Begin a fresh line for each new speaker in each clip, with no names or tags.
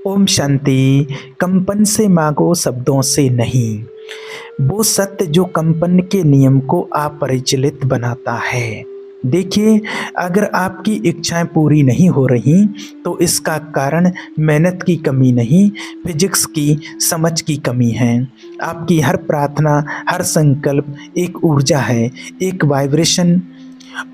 ओम शांति। कंपन से मांगो, शब्दों से नहीं। वो सत्य जो कंपन के नियम को अपरिचलित बनाता है। देखिए, अगर आपकी इच्छाएं पूरी नहीं हो रही तो इसका कारण मेहनत की कमी नहीं, फिजिक्स की समझ की कमी है। आपकी हर प्रार्थना, हर संकल्प एक ऊर्जा है, एक वाइब्रेशन,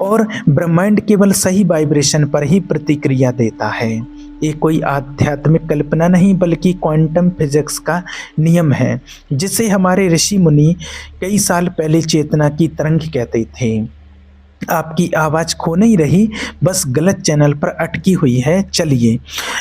और ब्रह्मांड केवल सही वाइब्रेशन पर ही प्रतिक्रिया देता है। ये कोई आध्यात्मिक कल्पना नहीं बल्कि क्वांटम फिजिक्स का नियम है, जिसे हमारे ऋषि मुनि कई साल पहले चेतना की तरंग कहते थे। आपकी आवाज खो नहीं रही, बस गलत चैनल पर अटकी हुई है। चलिए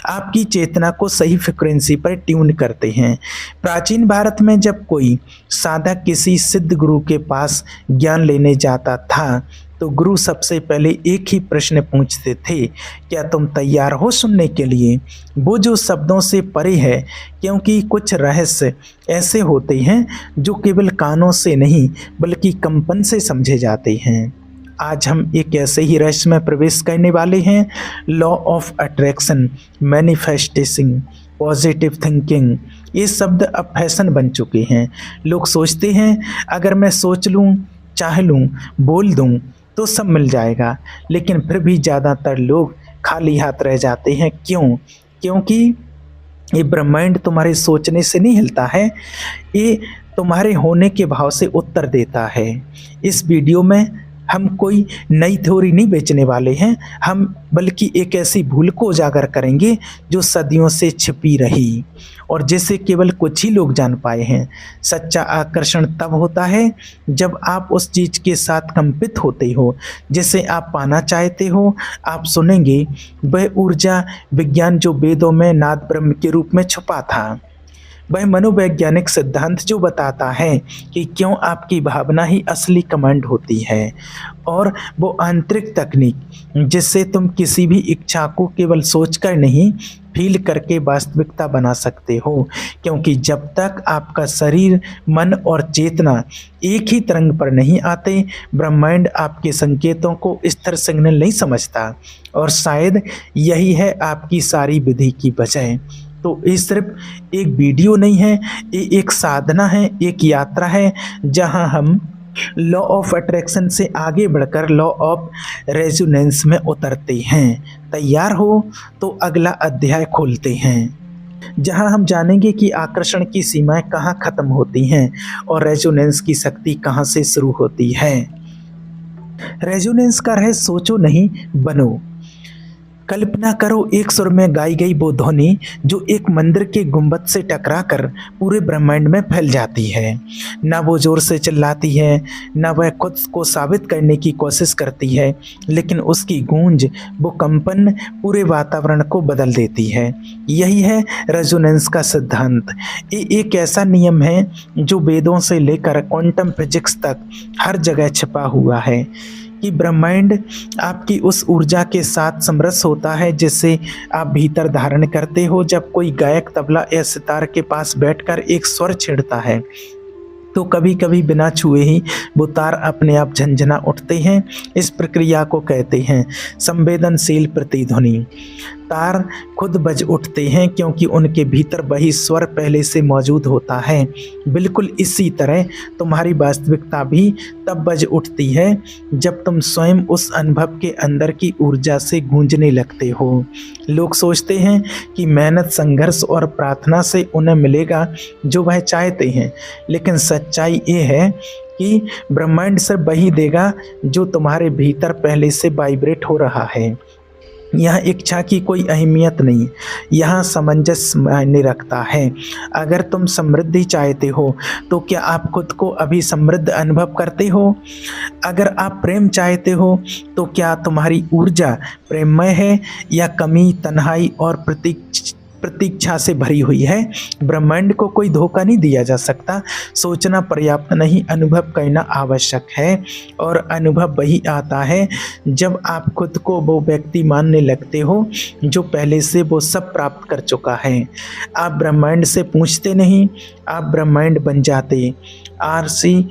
आपकी चेतना को सही फ्रिक्वेंसी पर ट्यून करते हैं। प्राचीन भारत में जब कोई साधक किसी सिद्ध गुरु के पास ज्ञान लेने जाता था तो गुरु सबसे पहले एक ही प्रश्न पूछते थे, क्या तुम तैयार हो सुनने के लिए? वो जो शब्दों से परे है, क्योंकि कुछ रहस्य ऐसे होते हैं जो केवल कानों से नहीं बल्कि कंपन से समझे जाते हैं। आज हम एक ऐसे ही रहस्य में प्रवेश करने वाले हैं। Law of attraction, manifestation, positive thinking, ये शब्द अब फैशन बन चुके हैं। लोग सोचते हैं अगर मैं सोच लूँ, चाह लूँ, बोल दूँ तो सब मिल जाएगा, लेकिन फिर भी ज़्यादातर लोग खाली हाथ रह जाते हैं। क्यों? क्योंकि ये ब्रह्मांड तुम्हारे सोचने से नहीं हिलता है, ये तुम्हारे होने के भाव से उत्तर देता है। इस वीडियो में हम कोई नई थ्योरी नहीं बेचने वाले हैं, हम बल्कि एक ऐसी भूल को उजागर करेंगे जो सदियों से छिपी रही और जिसे केवल कुछ ही लोग जान पाए हैं। सच्चा आकर्षण तब होता है जब आप उस चीज़ के साथ कंपित होते हो जिसे आप पाना चाहते हो। आप सुनेंगे वह ऊर्जा, विज्ञान जो वेदों में नाद ब्रह्म के रूप में छुपा था, वह मनोवैज्ञानिक सिद्धांत जो बताता है कि क्यों आपकी भावना ही असली कमांड होती है, और वो आंतरिक तकनीक जिससे तुम किसी भी इच्छा को केवल सोचकर नहीं, फील करके वास्तविकता बना सकते हो। क्योंकि जब तक आपका शरीर, मन और चेतना एक ही तरंग पर नहीं आते, ब्रह्मांड आपके संकेतों को स्थिर सिग्नल नहीं समझता। और शायद यही है आपकी सारी विधि की वजह। तो ये सिर्फ एक वीडियो नहीं है, ये एक साधना है, एक यात्रा है जहां हम लॉ ऑफ अट्रैक्शन से आगे बढ़कर लॉ ऑफ रेजोनेंस में उतरते हैं। तैयार हो तो अगला अध्याय खोलते हैं, जहां हम जानेंगे कि आकर्षण की सीमाएं कहां खत्म होती हैं और रेजोनेंस की शक्ति कहां से शुरू होती है। रेजोनेंस का रहस्य सोचो नहीं, बनो। कल्पना करो एक सुर में गाई गई वो ध्वनि जो एक मंदिर के गुंबद से टकराकर पूरे ब्रह्मांड में फैल जाती है। ना वो जोर से चिल्लाती है, ना वह खुद को साबित करने की कोशिश करती है, लेकिन उसकी गूंज, वो कंपन पूरे वातावरण को बदल देती है। यही है रेजोनेंस का सिद्धांत। ये एक ऐसा नियम है जो वेदों से लेकर क्वांटम फिजिक्स तक हर जगह छिपा हुआ है कि ब्रह्मांड आपकी उस ऊर्जा के साथ समरस होता है जिसे आप भीतर धारण करते हो। जब कोई गायक तबला या सितार के पास बैठकर एक स्वर छेड़ता है तो कभी कभी बिना छुए ही वो तार अपने आप झंझना उठते हैं। इस प्रक्रिया को कहते हैं संवेदनशील प्रतिध्वनि। तार खुद बज उठते हैं क्योंकि उनके भीतर वही स्वर पहले से मौजूद होता है। बिल्कुल इसी तरह तुम्हारी वास्तविकता भी तब बज उठती है जब तुम स्वयं उस अनुभव के अंदर की ऊर्जा से गूंजने लगते हो। लोग सोचते हैं कि मेहनत, संघर्ष और प्रार्थना से उन्हें मिलेगा जो वह चाहते हैं, लेकिन सच्चाई ये है कि ब्रह्मांड सिर्फ वही देगा जो तुम्हारे भीतर पहले से वाइब्रेट हो रहा है। यहाँ इच्छा की कोई अहमियत नहीं, यहाँ सामंजस्य मायने रखता है। अगर तुम समृद्धि चाहते हो तो क्या आप खुद को अभी समृद्ध अनुभव करते हो? अगर आप प्रेम चाहते हो तो क्या तुम्हारी ऊर्जा प्रेममय है या कमी, तन्हाई और प्रतीक्षा से भरी हुई है? ब्रह्मांड को कोई धोखा नहीं दिया जा सकता। सोचना पर्याप्त नहीं, अनुभव करना आवश्यक है। और अनुभव वही आता है जब आप खुद को वो व्यक्ति मानने लगते हो जो पहले से वो सब प्राप्त कर चुका है। आप ब्रह्मांड से पूछते नहीं, आप ब्रह्मांड बन जाते। आरसी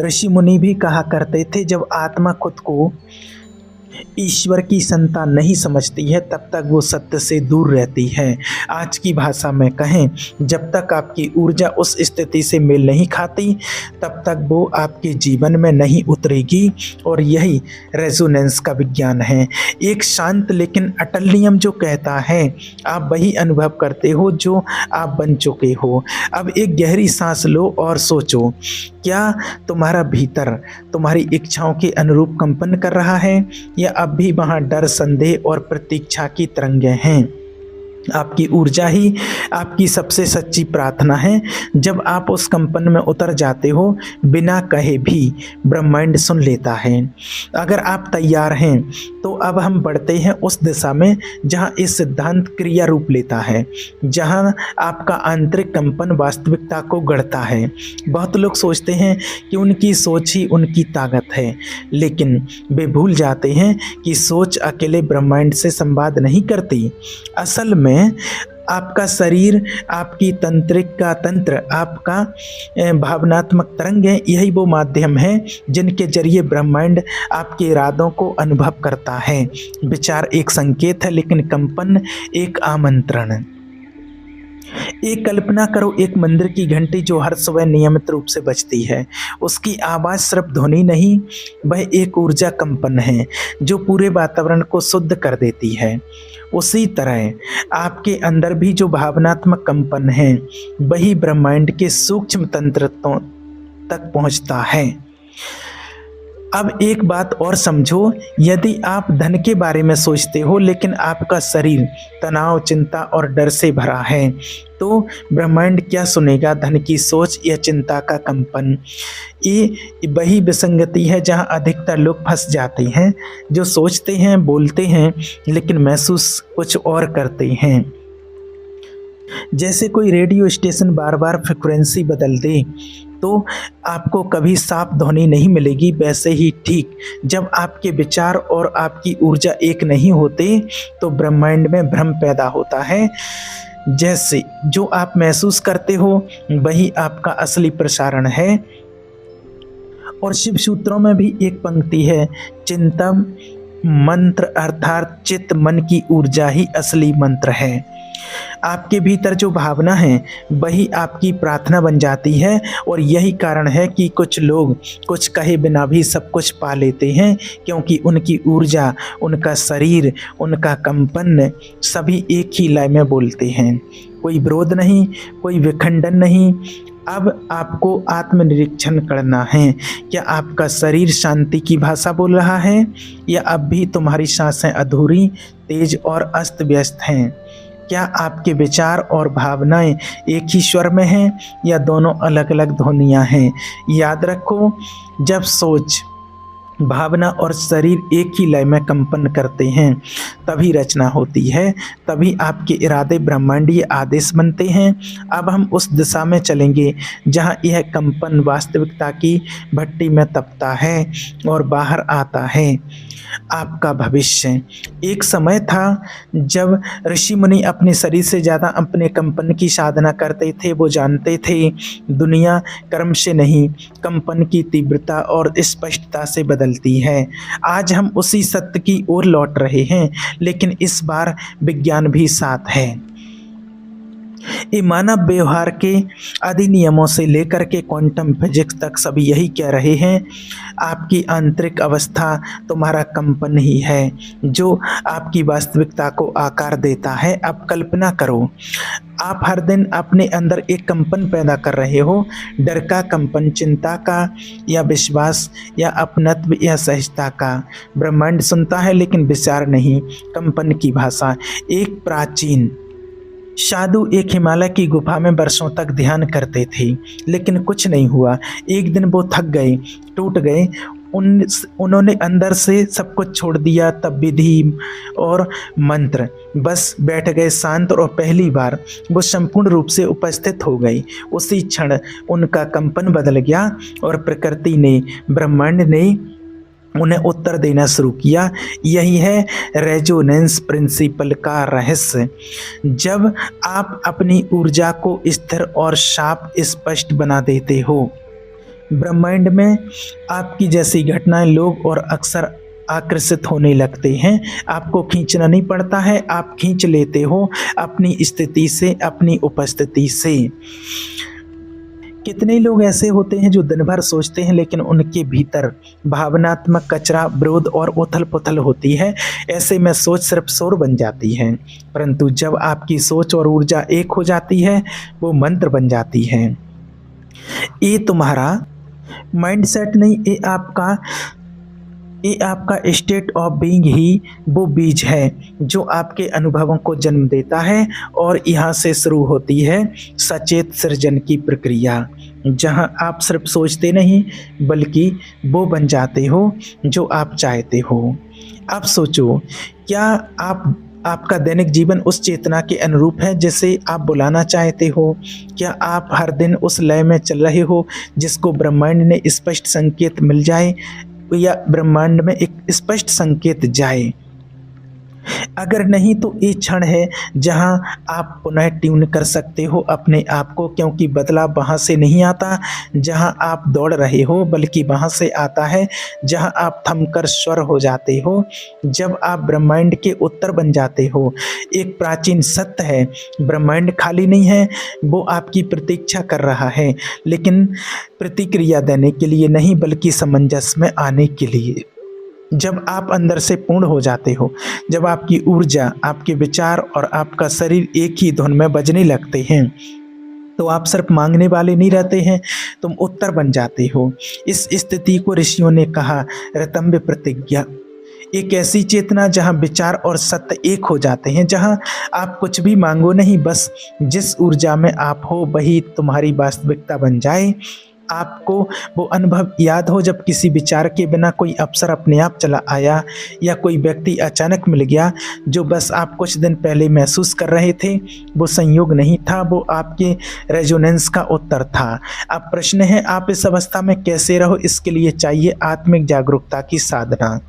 ऋषि मुनि भी कहा करते थे, जब आत्मा खुद को ईश्वर की संतान नहीं समझती है तब तक वो सत्य से दूर रहती है। आज की भाषा में कहें, जब तक आपकी ऊर्जा उस स्थिति से मेल नहीं खाती तब तक वो आपके जीवन में नहीं उतरेगी। और यही रेजोनेंस का विज्ञान है। एक शांत लेकिन अटल नियम जो कहता है आप वही अनुभव करते हो जो आप बन चुके हो। अब एक गहरी सांस लो और सोचो, क्या तुम्हारा भीतर तुम्हारी इच्छाओं के अनुरूप कंपन कर रहा है या अब भी वहाँ डर, संदेह और प्रतीक्षा की तरंगें हैं? आपकी ऊर्जा ही आपकी सबसे सच्ची प्रार्थना है। जब आप उस कंपन में उतर जाते हो, बिना कहे भी ब्रह्मांड सुन लेता है। अगर आप तैयार हैं तो अब हम बढ़ते हैं उस दिशा में जहां इस सिद्धांत क्रिया रूप लेता है, जहां आपका आंतरिक कंपन वास्तविकता को गढ़ता है। बहुत लोग सोचते हैं कि उनकी सोच ही उनकी ताकत है, लेकिन वे भूल जाते हैं कि सोच अकेले ब्रह्मांड से संवाद नहीं करती। असल में आपका शरीर, आपकी तंत्रिक का तंत्र, आपका भावनात्मक तरंग है, यही वो माध्यम है जिनके जरिए ब्रह्मांड आपके इरादों को अनुभव करता है। विचार एक संकेत है, लेकिन कंपन एक आमंत्रण। एक कल्पना करो, एक मंदिर की घंटी जो हर सुबह नियमित रूप से बजती है। उसकी आवाज़ सिर्फ ध्वनि नहीं, वह एक ऊर्जा कंपन है जो पूरे वातावरण को शुद्ध कर देती है। उसी तरह आपके अंदर भी जो भावनात्मक कंपन है वही ब्रह्मांड के सूक्ष्म तंत्रों तक पहुंचता है। अब एक बात और समझो, यदि आप धन के बारे में सोचते हो लेकिन आपका शरीर तनाव, चिंता और डर से भरा है, तो ब्रह्मांड क्या सुनेगा? धन की सोच या चिंता का कंपन? ये वही विसंगति है जहां अधिकतर लोग फंस जाते हैं, जो सोचते हैं, बोलते हैं, लेकिन महसूस कुछ और करते हैं। जैसे कोई रेडियो स्टेशन बार बार फ्रिक्वेंसी बदल दे तो आपको कभी साफ ध्वनि नहीं मिलेगी। वैसे ही ठीक, जब आपके विचार और आपकी ऊर्जा एक नहीं होते तो ब्रह्मांड में भ्रम पैदा होता है। जैसे जो आप महसूस करते हो वही आपका असली प्रसारण है। और शिव सूत्रों में भी एक पंक्ति है, चिंतन मंत्र अर्थात चित्त, मन की ऊर्जा ही असली मंत्र है। आपके भीतर जो भावना है वही आपकी प्रार्थना बन जाती है। और यही कारण है कि कुछ लोग कुछ कहे बिना भी सब कुछ पा लेते हैं, क्योंकि उनकी ऊर्जा, उनका शरीर, उनका कंपन सभी एक ही लय में बोलते हैं। कोई विरोध नहीं, कोई विखंडन नहीं। अब आपको आत्मनिरीक्षण करना है। क्या आपका शरीर शांति की भाषा बोल रहा है या अब भी तुम्हारी सांसें अधूरी, तेज और अस्त व्यस्त हैं? क्या आपके विचार और भावनाएं एक ही स्वर में हैं या दोनों अलग अलग ध्वनियां हैं? याद रखो, जब सोच, भावना और शरीर एक ही लय में कंपन करते हैं तभी रचना होती है, तभी आपके इरादे ब्रह्मांडीय आदेश बनते हैं। अब हम उस दिशा में चलेंगे जहां यह कंपन वास्तविकता की भट्टी में तपता है और बाहर आता है। आपका भविष्य। एक समय था जब ऋषि मुनि अपने शरीर से ज़्यादा अपने कंपन की साधना करते थे। वो जानते थे दुनिया कर्म से नहीं, कंपन की तीव्रता और स्पष्टता से बदलती है। आज हम उसी सत्य की ओर लौट रहे हैं, लेकिन इस बार विज्ञान भी साथ है। ये मानव व्यवहार के अधिनियमों से लेकर के क्वांटम फिजिक्स तक सभी यही कह रहे हैं, आपकी आंतरिक अवस्था तुम्हारा कंपन ही है जो आपकी वास्तविकता को आकार देता है। अब कल्पना करो, आप हर दिन अपने अंदर एक कंपन पैदा कर रहे हो, डर का कंपन, चिंता का या विश्वास या अपनत्व या सहजता का। ब्रह्मांड सुनता है लेकिन विचार नहीं, कंपन की भाषा। एक प्राचीन साधु एक हिमालय की गुफा में वर्षों तक ध्यान करते थे, लेकिन कुछ नहीं हुआ। एक दिन वो थक गए, टूट गए। उन्होंने अंदर से सब कुछ छोड़ दिया, तब विधि और मंत्र, बस बैठ गए शांत, और पहली बार वो संपूर्ण रूप से उपस्थित हो गई। उसी क्षण उनका कंपन बदल गया और प्रकृति ने, ब्रह्मांड ने उन्हें उत्तर देना शुरू किया। यही है रेजोनेंस प्रिंसिपल का रहस्य। जब आप अपनी ऊर्जा को स्थिर और साफ स्पष्ट बना देते हो, ब्रह्मांड में आपकी जैसी घटनाएं, लोग और अक्सर आकर्षित होने लगते हैं। आपको खींचना नहीं पड़ता है, आप खींच लेते हो अपनी स्थिति से, अपनी उपस्थिति से। कितने लोग ऐसे होते हैं जो दिन भर सोचते हैं लेकिन उनके भीतर भावनात्मक कचरा, विरोध और उथल-पुथल होती है। ऐसे में सोच सिर्फ शोर बन जाती है, परंतु जब आपकी सोच और ऊर्जा एक हो जाती है, वो मंत्र बन जाती है। ये तुम्हारा माइंडसेट नहीं, ये आपका स्टेट ऑफ बीइंग ही वो बीज है जो आपके अनुभवों को जन्म देता है, और यहाँ से शुरू होती है सचेत सृजन की प्रक्रिया, जहाँ आप सिर्फ सोचते नहीं बल्कि वो बन जाते हो जो आप चाहते हो। अब सोचो, क्या आपका दैनिक जीवन उस चेतना के अनुरूप है जिसे आप बुलाना चाहते हो? क्या आप हर दिन उस लय में चल रहे हो जिसको ब्रह्मांड ने स्पष्ट संकेत मिल जाए, या ब्रह्मांड में एक स्पष्ट संकेत जाए? अगर नहीं तो ये क्षण है जहां आप पुनः ट्यून कर सकते हो अपने आप को, क्योंकि बदलाव वहां से नहीं आता जहां आप दौड़ रहे हो, बल्कि वहां से आता है जहां आप थमकर स्वर हो जाते हो, जब आप ब्रह्मांड के उत्तर बन जाते हो। एक प्राचीन सत्य है, ब्रह्मांड खाली नहीं है, वो आपकी प्रतीक्षा कर रहा है, लेकिन प्रतिक्रिया देने के लिए नहीं, बल्कि सामंजस्य में आने के लिए। जब आप अंदर से पूर्ण हो जाते हो, जब आपकी ऊर्जा, आपके विचार और आपका शरीर एक ही धुन में बजने लगते हैं, तो आप सिर्फ मांगने वाले नहीं रहते हैं, तुम उत्तर बन जाते हो। इस स्थिति को ऋषियों ने कहा ऋतम्य प्रतिज्ञा। एक ऐसी चेतना जहां विचार और सत्य एक हो जाते हैं, जहां आप कुछ भी मांगो नहीं, बस जिस ऊर्जा में आप हो वही तुम्हारी वास्तविकता बन जाए। आपको वो अनुभव याद हो जब किसी विचार के बिना कोई अवसर अपने आप चला आया, या कोई व्यक्ति अचानक मिल गया जो बस आप कुछ दिन पहले महसूस कर रहे थे। वो संयोग नहीं था, वो आपके रेजोनेंस का उत्तर था। अब प्रश्न है, आप इस अवस्था में कैसे रहो? इसके लिए चाहिए आत्मिक जागरूकता की साधना।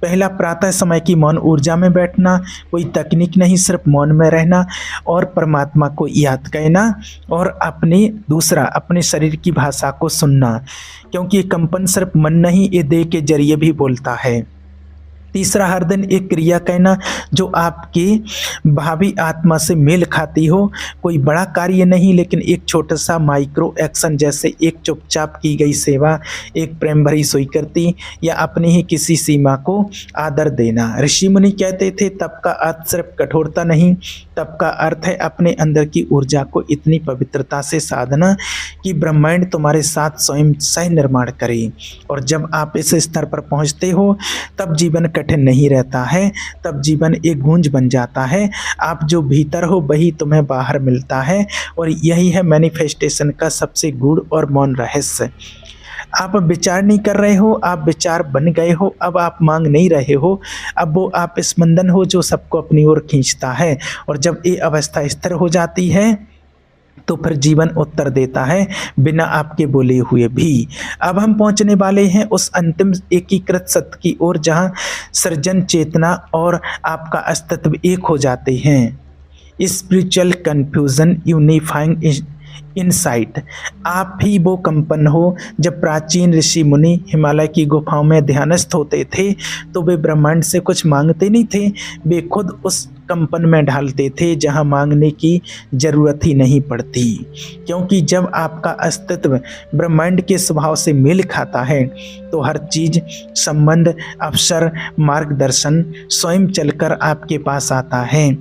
पहला, प्रातः समय की मौन ऊर्जा में बैठना, कोई तकनीक नहीं, सिर्फ मौन में रहना और परमात्मा को याद करना, और दूसरा अपने शरीर की भाषा को सुनना, क्योंकि ये कंपन सिर्फ मन नहीं, ये देह के जरिए भी बोलता है। तीसरा, हर दिन एक क्रिया कहना जो आपकी भावी आत्मा से मेल खाती हो, कोई बड़ा कार्य नहीं, लेकिन एक छोटा सा माइक्रो एक्शन, जैसे एक चुपचाप की गई सेवा, एक प्रेम भरी स्वीकृति, या अपनी ही किसी सीमा को आदर देना। ऋषि मुनि कहते थे, तप का अर्थ सिर्फ कठोरता नहीं, तप का अर्थ है अपने अंदर की ऊर्जा को इतनी पवित्रता से साधना कि ब्रह्मांड तुम्हारे साथ स्वयं सह निर्माण करे। और जब आप इस स्तर पर पहुंचते हो, तब जीवन कठिन नहीं रहता है, तब जीवन एक गूंज बन जाता है। आप जो भीतर हो वही तुम्हें बाहर मिलता है, और यही है मैनिफेस्टेशन का सबसे गूढ़ और मौन रहस्य। आप विचार नहीं कर रहे हो, आप विचार बन गए हो। अब आप मांग नहीं रहे हो, अब वो आप स्पंदन हो जो सबको अपनी ओर खींचता है। और जब ये अवस्था स्थिर हो जाती है तो फिर जीवन उत्तर देता है बिना आपके बोले हुए भी। अब हम पहुंचने वाले हैं उस अंतिम एकीकृत सत्य की ओर, जहां सृजन, चेतना और आपका अस्तित्व एक हो जाते हैं। Spiritual confusion unifying insight. आप ही वो कंपन हो। जब प्राचीन ऋषि मुनि हिमालय की गुफाओं में ध्यानस्थ होते थे तो वे ब्रह्मांड से कुछ मांगते नहीं थे, वे खुद उस कंपन में ढालते थे जहां मांगने की जरूरत ही नहीं पड़ती। क्योंकि जब आपका अस्तित्व ब्रह्मांड के स्वभाव से मेल खाता है तो हर चीज, संबंध, अवसर, मार्गदर्शन स्वयं चलकर आपके पास आता है।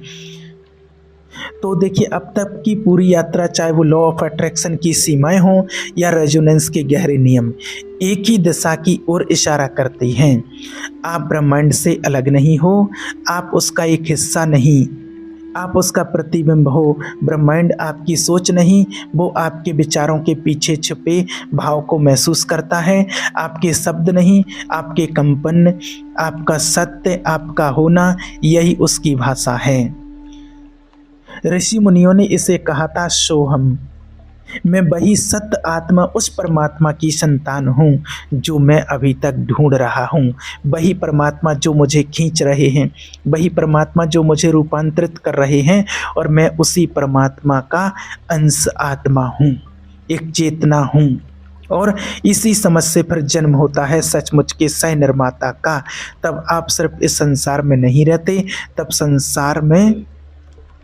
तो देखिए, अब तक की पूरी यात्रा, चाहे वो लॉ ऑफ अट्रैक्शन की सीमाएं हों या रेजोनेंस के गहरे नियम, एक ही दिशा की ओर इशारा करते हैं। आप ब्रह्मांड से अलग नहीं हो, आप उसका एक हिस्सा नहीं, आप उसका प्रतिबिंब हो। ब्रह्मांड आपकी सोच नहीं, वो आपके विचारों के पीछे छुपे भाव को महसूस करता है। आपके शब्द नहीं, आपके कंपन, आपका सत्य, आपका होना, यही उसकी भाषा है। ऋषि मुनियों ने इसे कहा था सोहम। मैं वही सत्य आत्मा, उस परमात्मा की संतान हूँ जो मैं अभी तक ढूंढ रहा हूँ। वही परमात्मा जो मुझे खींच रहे हैं, वही परमात्मा जो मुझे रूपांतरित कर रहे हैं, और मैं उसी परमात्मा का अंश आत्मा हूँ, एक चेतना हूँ। और इसी समझ से फिर जन्म होता है सचमुच के सह निर्माता का। तब आप सिर्फ इस संसार में नहीं रहते, तब संसार में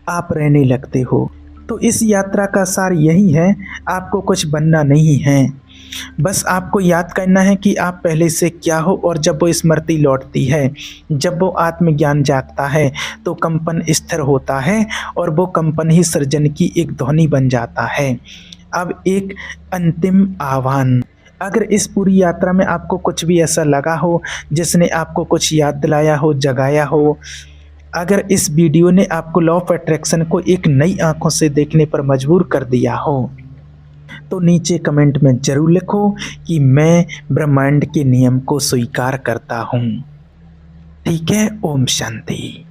आप रहने लगते हो। तो इस यात्रा का सार यही है, आपको कुछ बनना नहीं है, बस आपको याद करना है कि आप पहले से क्या हो। और जब वो स्मृति लौटती है, जब वो आत्मज्ञान जागता है, तो कंपन स्थिर होता है और वो कंपन ही सृजन की एक ध्वनि बन जाता है। अब एक अंतिम आह्वान, अगर इस पूरी यात्रा में आपको कुछ भी ऐसा लगा हो जिसने आपको कुछ याद दिलाया हो, जगाया हो, अगर इस वीडियो ने आपको लॉ ऑफ अट्रैक्शन को एक नई आंखों से देखने पर मजबूर कर दिया हो, तो नीचे कमेंट में जरूर लिखो कि मैं ब्रह्मांड के नियम को स्वीकार करता हूँ। ठीक है, ओम शांति।